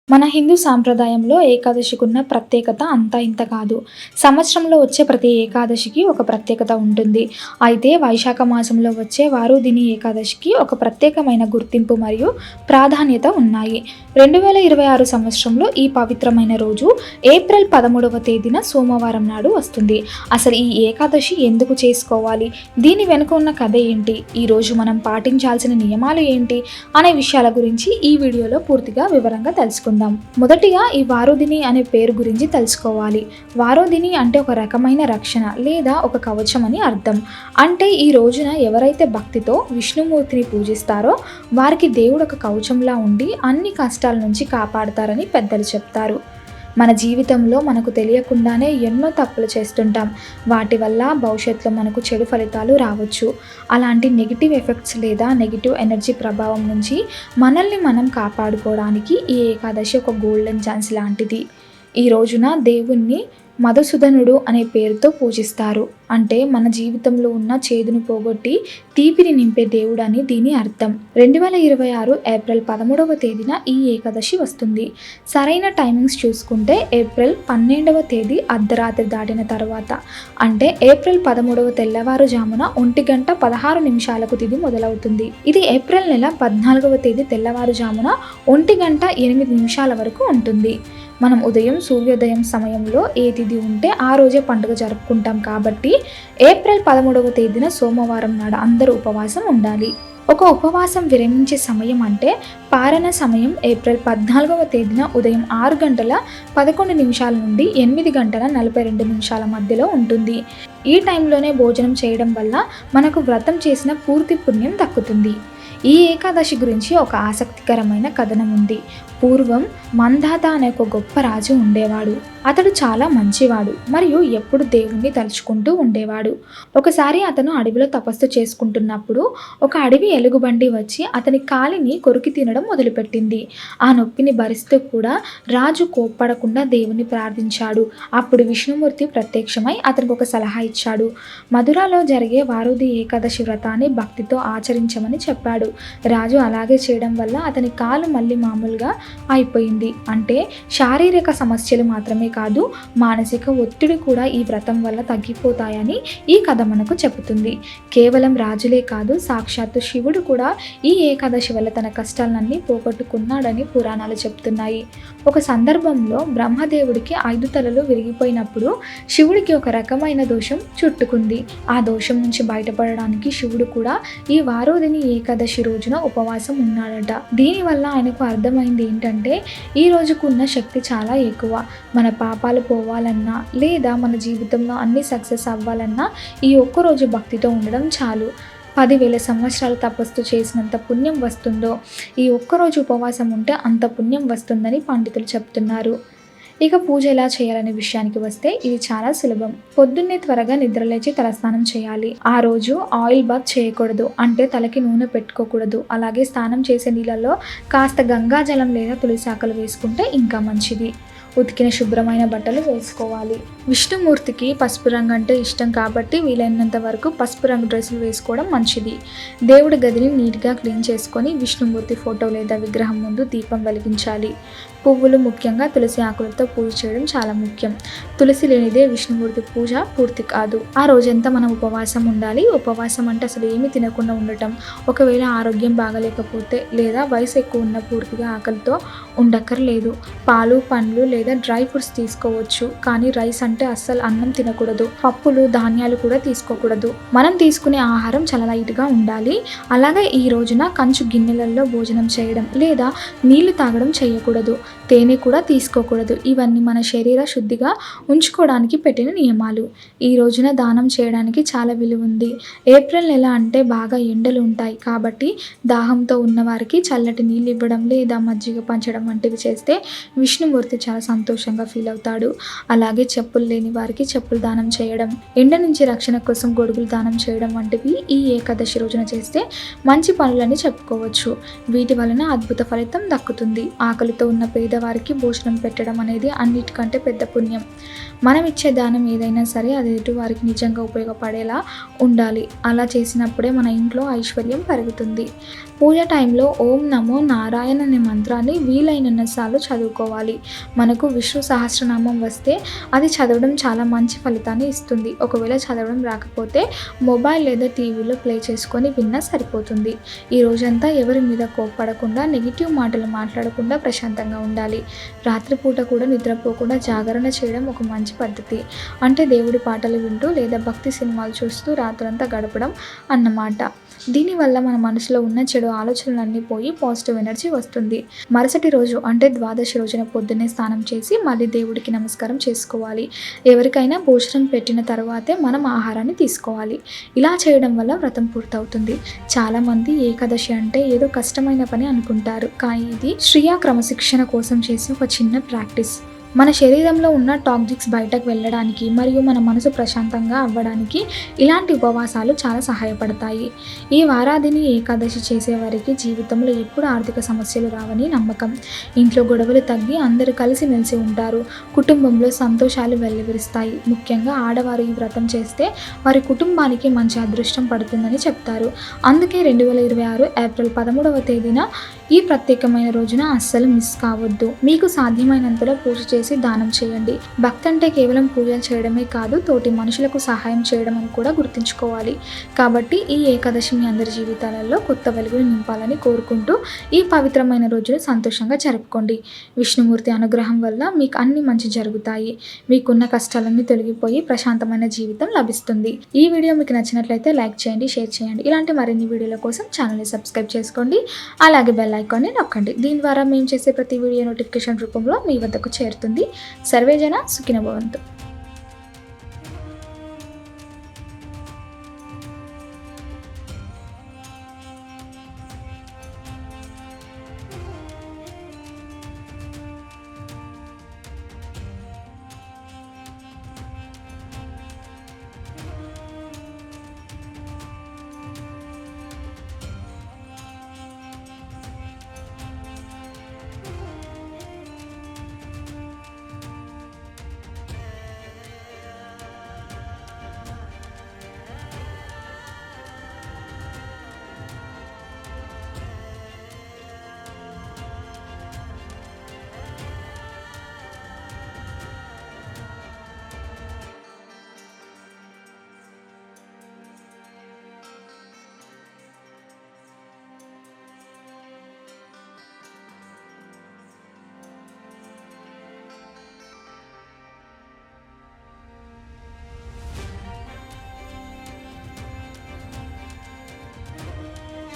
మన హిందూ సాంప్రదాయంలో ఏకాదశికున్న ప్రత్యేకత అంతా ఇంత కాదు. సంవత్సరంలో వచ్చే ప్రతి ఏకాదశికి ఒక ప్రత్యేకత ఉంటుంది. అయితే వైశాఖ మాసంలో వచ్చే వారుదిని ఏకాదశికి ఒక ప్రత్యేకమైన గుర్తింపు మరియు ప్రాధాన్యత ఉన్నాయి. 2026 సంవత్సరంలో ఈ పవిత్రమైన రోజు ఏప్రిల్ 13వ తేదీన సోమవారం నాడు వస్తుంది. అసలు ఈ ఏకాదశి ఎందుకు చేసుకోవాలి, దీని వెనుక ఉన్న కథ ఏంటి, ఈరోజు మనం పాటించాల్సిన నియమాలు ఏంటి అనే విషయాల గురించి ఈ వీడియోలో పూర్తిగా వివరంగా తెలుసుకుందాం. మొదటిగా ఈ వారుదిని అనే పేరు గురించి తెలుసుకోవాలి. వారుదిని అంటే ఒక రకమైన రక్షణ లేదా ఒక కవచం అని అర్థం. అంటే ఈ రోజున ఎవరైతే భక్తితో విష్ణుమూర్తిని పూజిస్తారో వారికి దేవుడు ఒక కవచంలా ఉండి అన్ని కష్టాల నుంచి కాపాడతారని పెద్దలు చెప్తారు. మన జీవితంలో మనకు తెలియకుండానే ఎన్నో తప్పులు చేస్తుంటాం. వాటి వల్ల భవిష్యత్తులో మనకు చెడు ఫలితాలు రావచ్చు. అలాంటి నెగిటివ్ ఎఫెక్ట్స్ లేదా నెగిటివ్ ఎనర్జీ ప్రభావం నుంచి మనల్ని మనం కాపాడుకోవడానికి ఈ ఏకాదశి ఒక గోల్డెన్ ఛాన్స్ లాంటిది. ఈ రోజున దేవుణ్ణి మధుసూదనుడు అనే పేరుతో పూజిస్తారు. అంటే మన జీవితంలో ఉన్న చేదును పోగొట్టి తీపిని నింపే దేవుడు అని దీని అర్థం. 2026 ఏప్రిల్ 13వ తేదీన ఈ ఏకాదశి వస్తుంది. సరైన టైమింగ్స్ చూసుకుంటే ఏప్రిల్ 12వ తేదీ అర్ధరాత్రి దాటిన తర్వాత, అంటే ఏప్రిల్ 13వ తెల్లవారుజామున 1:16 తిథి మొదలవుతుంది. ఇది ఏప్రిల్ నెల 14వ తేదీ తెల్లవారుజామున 1:08 వరకు ఉంటుంది. మనం ఉదయం సూర్యోదయం సమయంలో ఏ తిథి ఉంటే ఆ రోజే పండుగ జరుపుకుంటాం కాబట్టి ఏప్రిల్ 13వ తేదీన సోమవారం నాడు అందరూ ఉపవాసం ఉండాలి. ఒక ఉపవాసం విరమించే సమయం అంటే పారణ సమయం ఏప్రిల్ 14వ తేదీన ఉదయం 6:11 నుండి 8:42 మధ్యలో ఉంటుంది. ఈ టైంలోనే భోజనం చేయడం వల్ల మనకు వ్రతం చేసిన పూర్తి పుణ్యం దక్కుతుంది. ఈ ఏకాదశి గురించి ఒక ఆసక్తికరమైన కథనం ఉంది. పూర్వం మందాత అనే ఒక గొప్ప రాజు ఉండేవాడు. అతడు చాలా మంచివాడు మరియు ఎప్పుడు దేవుణ్ణి తలుచుకుంటూ ఉండేవాడు. ఒకసారి అతను అడవిలో తపస్సు చేసుకుంటున్నప్పుడు ఒక అడవి ఎలుగుబంటి వచ్చి అతని కాలిని కొరికి తినడం మొదలుపెట్టింది. ఆ నొప్పిని భరిస్తూ కూడా రాజు కోప్పడకుండా దేవుని ప్రార్థించాడు. అప్పుడు విష్ణుమూర్తి ప్రత్యక్షమై అతనికి ఒక సలహా ఇచ్చాడు. మధురలో జరిగే వారుది ఏకాదశి వ్రతాన్ని భక్తితో ఆచరించమని చెప్పాడు. రాజు అలాగే చేయడం వల్ల అతని కాలు మళ్ళీ మామూలుగా అయిపోయింది. అంటే శారీరక సమస్యలు మాత్రమే కాదు, మానసిక ఒత్తిడి కూడా ఈ వ్రతం వల్ల తగ్గిపోతాయని ఈ కథ మనకు చెబుతుంది. కేవలం రాజులే కాదు, సాక్షాత్తు శివుడు కూడా ఈ ఏకాదశి వల్ల తన కష్టాలన్నీ పోగొట్టుకున్నాడని పురాణాలు చెప్తున్నాయి. ఒక సందర్భంలో బ్రహ్మదేవుడికి 5 తలలు విరిగిపోయినప్పుడు శివుడికి ఒక రకమైన దోషం చుట్టుకుంది. ఆ దోషం నుంచి బయటపడడానికి శివుడు కూడా ఈ వారోదిని ఏకాదశి రోజున ఉపవాసం ఉన్నాడట. దీనివల్ల ఆయనకు అర్థమైంది ఏంటంటే ఈ రోజుకు ఉన్న శక్తి చాలా ఎక్కువ. మన పాపాలు పోవాలన్నా లేదా మన జీవితంలో అన్ని సక్సెస్ అవ్వాలన్నా ఈ ఒక్కరోజు భక్తితో ఉండడం చాలు. 10,000 సంవత్సరాలు తపస్సు చేసినంత పుణ్యం వస్తుందో ఈ ఒక్కరోజు ఉపవాసం ఉంటే అంత పుణ్యం వస్తుందని పండితులు చెప్తున్నారు. ఇక పూజ ఎలా చేయాలనే విషయానికి వస్తే ఇది చాలా సులభం. పొద్దున్నే త్వరగా నిద్రలేచి తలస్నానం చేయాలి. ఆ రోజు ఆయిల్ బాత్ చేయకూడదు, అంటే తలకి నూనె పెట్టుకోకూడదు. అలాగే స్నానం చేసే నీళ్ళలో కాస్త గంగాజలం లేదా తులసి ఆకులు వేసుకుంటే ఇంకా మంచిది. ఉతికిన శుభ్రమైన బట్టలు వేసుకోవాలి. విష్ణుమూర్తికి పసుపు రంగు అంటే ఇష్టం కాబట్టి వీలైనంత వరకు పసుపు రంగు డ్రెస్సులు వేసుకోవడం మంచిది. దేవుడి గదిని నీట్గా క్లీన్ చేసుకొని విష్ణుమూర్తి ఫోటో లేదా విగ్రహం ముందు దీపం వెలిగించాలి. పువ్వులు, ముఖ్యంగా తులసి ఆకులతో పూజ చేయడం చాలా ముఖ్యం. తులసి లేనిదే విష్ణుమూర్తి పూజ పూర్తి కాదు. ఆ రోజంతా మనం ఉపవాసం ఉండాలి. ఉపవాసం అంటే అసలు ఏమీ తినకుండా ఉండటం. ఒకవేళ ఆరోగ్యం బాగలేకపోతే లేదా వయసు ఎక్కువ ఉన్న పూర్తిగా ఆకలితో ఉండక్కర్లేదు. పాలు, పండ్లు లేదా డ్రై ఫ్రూట్స్ తీసుకోవచ్చు. కానీ రైస్ అంటే అస్సలు అన్నం తినకూడదు. పప్పులు, ధాన్యాలు కూడా తీసుకోకూడదు. మనం తీసుకునే ఆహారం చాలా లైట్గా ఉండాలి. అలాగే ఈ రోజున కంచు గిన్నెలలో భోజనం చేయడం లేదా నీళ్లు తాగడం చేయకూడదు. తేనె కూడా తీసుకోకూడదు. ఇవన్నీ మన శరీర శుద్ధిగా ఉంచుకోవడానికి పెట్టిన నియమాలు. ఈ రోజున దానం చేయడానికి చాలా విలువ ఉంది. ఏప్రిల్ నెల అంటే బాగా ఎండలు ఉంటాయి కాబట్టి దాహంతో ఉన్నవారికి చల్లటి నీళ్ళు ఇవ్వడం లేదా మజ్జిగ పంచడం వంటివి చేస్తే విష్ణుమూర్తి చాలా సంతోషంగా ఫీల్ అవుతాడు. అలాగే చెప్పులు చెప్పులు లేని వారికి చెప్పులు దానం చేయడం, ఎండ నుంచి రక్షణ కోసం గొడుగులు దానం చేయడం వంటివి ఈ ఏకాదశి రోజున చేస్తే మంచి పనులని చెప్పుకోవచ్చు. వీటి వలన అద్భుత ఫలితం దక్కుతుంది. ఆకలితో ఉన్న పేదవారికి భోజనం పెట్టడం అనేది అన్నిటికంటే పెద్ద పుణ్యం. మనం ఇచ్చే దానం ఏదైనా సరే అది ఎదుటివారికి నిజంగా ఉపయోగపడేలా ఉండాలి. అలా చేసినప్పుడే మన ఇంట్లో ఐశ్వర్యం పెరుగుతుంది. పూజ టైంలో ఓం నమో నారాయణ అనే మంత్రాన్ని వీలైనన్నిసార్లు చదువుకోవాలి. మనకు విష్ణు సహస్రనామం వస్తే అది చదవడం చాలా మంచి ఫలితాన్ని ఇస్తుంది. ఒకవేళ చదవడం రాకపోతే మొబైల్ లేదా టీవీలో ప్లే చేసుకొని విన్నా సరిపోతుంది. ఈ రోజంతా ఎవరి మీద కోప్పడకుండా, నెగిటివ్ మాటలు మాట్లాడకుండా ప్రశాంతంగా ఉండాలి. రాత్రిపూట కూడా నిద్రపోకుండా జాగరణ చేయడం ఒక మంచి పద్ధతి. అంటే దేవుడి పాటలు వింటూ లేదా భక్తి సినిమాలు చూస్తూ రాత్రంతా గడపడం అన్నమాట. దీనివల్ల మన మనసులో ఉన్న చెడు ఆలోచనలన్నీ పోయి పాజిటివ్ ఎనర్జీ వస్తుంది. మరుసటి రోజు అంటే ద్వాదశి రోజున పొద్దున్నే స్నానం చేసి మళ్ళీ దేవుడికి నమస్కారం చేసుకోవాలి. ఎవరికైనా భోజనం పెట్టిన తర్వాతే మనం ఆహారాన్ని తీసుకోవాలి. ఇలా చేయడం వల్ల వ్రతం పూర్తవుతుంది. చాలామంది ఏకాదశి అంటే ఏదో కష్టమైన పని అనుకుంటారు. కానీ ఇది శ్రేయ క్రమశిక్షణ కోసం చేసే ఒక చిన్న ప్రాక్టీస్. మన శరీరంలో ఉన్న టాక్సిక్స్ బయటకు వెళ్ళడానికి మరియు మన మనసు ప్రశాంతంగా అవ్వడానికి ఇలాంటి ఉపవాసాలు చాలా సహాయపడతాయి. ఈ వారాదిని ఏకాదశి చేసేవారికి జీవితంలో ఎప్పుడు ఆర్థిక సమస్యలు రావని నమ్మకం. ఇంట్లో గొడవలు తగ్గి అందరూ కలిసిమెలిసి ఉంటారు. కుటుంబంలో సంతోషాలు వెల్లివిరుస్తాయి. ముఖ్యంగా ఆడవారు ఈ వ్రతం చేస్తే వారి కుటుంబానికి మంచి అదృష్టం పడుతుందని చెప్తారు. అందుకే 2026 ఏప్రిల్ 13వ తేదీన ఈ ప్రత్యేకమైన రోజున అస్సలు మిస్ కావద్దు. మీకు సాధ్యమైనంతలో పూజ చేసి దానం చేయండి. భక్తి అంటే కేవలం పూజలు చేయడమే కాదు, తోటి మనుషులకు సహాయం చేయడం అని కూడా గుర్తుంచుకోవాలి. కాబట్టి ఈ ఏకాదశి మీ అందరి జీవితాలలో కొత్త వెలుగులు నింపాలని కోరుకుంటూ ఈ పవిత్రమైన రోజును సంతోషంగా జరుపుకోండి. విష్ణుమూర్తి అనుగ్రహం వల్ల మీకు అన్ని మంచి జరుగుతాయి. మీకున్న కష్టాలన్నీ తొలగిపోయి ప్రశాంతమైన జీవితం లభిస్తుంది. ఈ వీడియో మీకు నచ్చినట్లయితే లైక్ చేయండి, షేర్ చేయండి. ఇలాంటి మరిన్ని వీడియోల కోసం ఛానల్ని సబ్స్క్రైబ్ చేసుకోండి. అలాగే బెల్ ఐకాన్ని నొక్కండి. దీని ద్వారా మేము చేసే ప్రతి వీడియో నోటిఫికేషన్ రూపంలో మీ వద్దకు చేరుతుంది. సర్వేజన సుఖినో భవంతు.